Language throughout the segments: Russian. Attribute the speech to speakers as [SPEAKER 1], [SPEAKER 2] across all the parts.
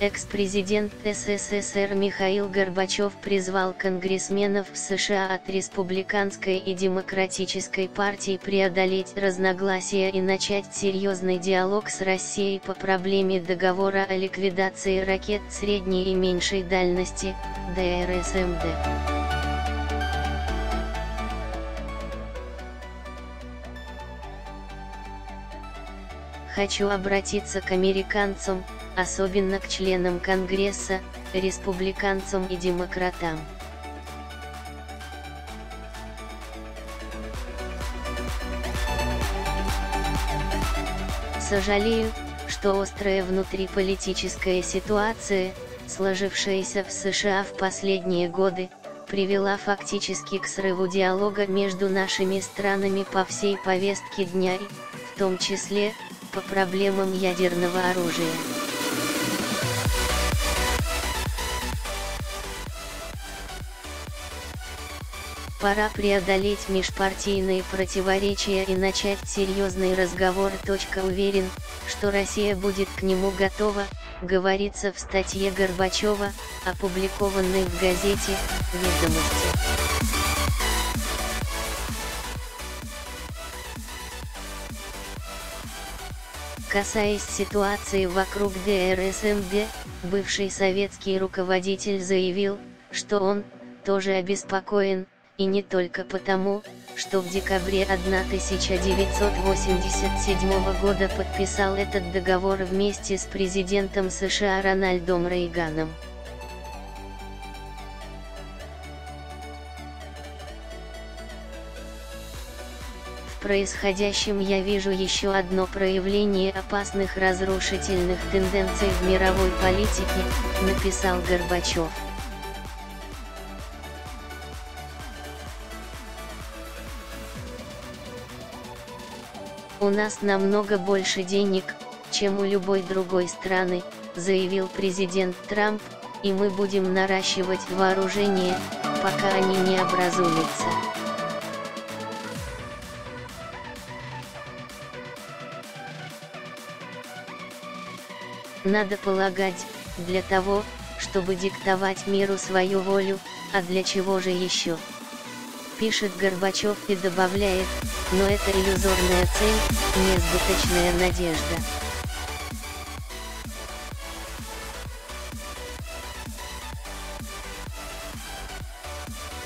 [SPEAKER 1] Экс-президент СССР Михаил Горбачев призвал конгрессменов в США от Республиканской и Демократической партий преодолеть разногласия и начать серьезный диалог с Россией по проблеме договора о ликвидации ракет средней и меньшей дальности, ДРСМД. Хочу обратиться к американцам, особенно к членам Конгресса, республиканцам и демократам. Сожалею, что острая внутриполитическая ситуация, сложившаяся в США в последние годы, привела фактически к срыву диалога между нашими странами по всей повестке дня и, в том числе, по проблемам ядерного оружия. Пора преодолеть межпартийные противоречия и начать серьезный разговор. Уверен, что Россия будет к нему готова, говорится в статье Горбачева, опубликованной в газете «Ведомости». Касаясь ситуации вокруг ДРСМД, бывший советский руководитель заявил, что он тоже обеспокоен, и не только потому, что в декабре 1987 года подписал этот договор вместе с президентом США Рональдом Рейганом. В происходящем я вижу еще одно проявление опасных разрушительных тенденций в мировой политике, написал Горбачев. «У нас намного больше денег, чем у любой другой страны», заявил президент Трамп, «и мы будем наращивать вооружение, пока они не образумятся». Надо полагать, для того, чтобы диктовать миру свою волю, а для чего же еще? Пишет Горбачев и добавляет, но это иллюзорная цель, несбыточная надежда.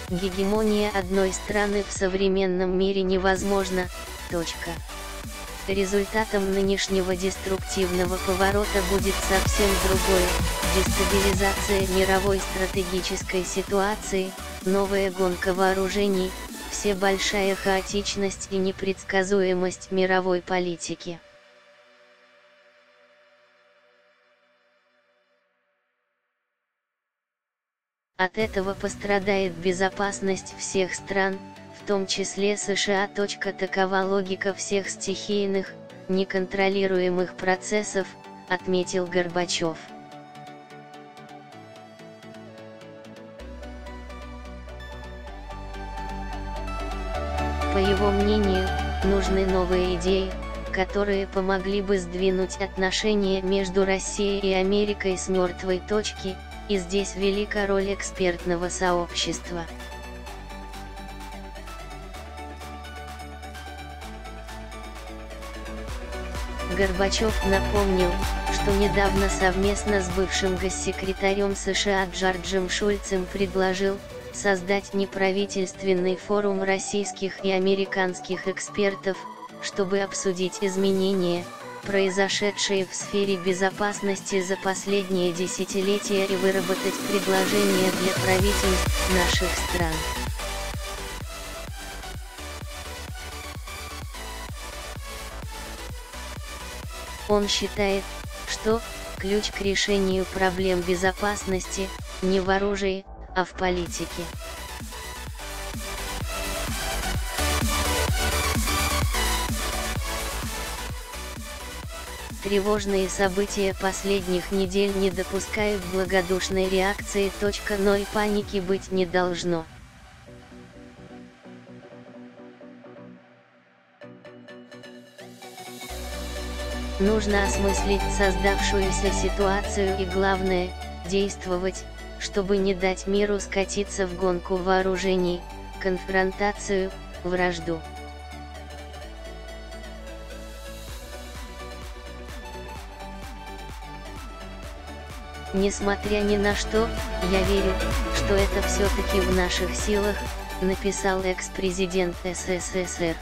[SPEAKER 1] Гегемония одной страны в современном мире невозможна. Результатом нынешнего деструктивного поворота будет совсем другое – дестабилизация мировой стратегической ситуации, новая гонка вооружений, всебольшая хаотичность и непредсказуемость мировой политики. От этого пострадает безопасность всех стран, в том числе США. Такова логика всех стихийных, неконтролируемых процессов, отметил Горбачев. По его мнению, нужны новые идеи, которые помогли бы сдвинуть отношения между Россией и Америкой с мертвой точки, и здесь велика роль экспертного сообщества. Горбачев напомнил, что недавно совместно с бывшим госсекретарем США Джорджем Шульцем предложил создать неправительственный форум российских и американских экспертов, чтобы обсудить изменения, произошедшие в сфере безопасности за последние десятилетия, и выработать предложения для правительств наших стран. Он считает, что ключ к решению проблем безопасности не в оружии, а в политике. Тревожные события последних недель не допускают благодушной реакции. Но и паники быть не должно. Нужно осмыслить создавшуюся ситуацию и главное, действовать, чтобы не дать миру скатиться в гонку вооружений, конфронтацию, вражду. Несмотря ни на что, я верю, что это все-таки в наших силах, написал экс-президент СССР.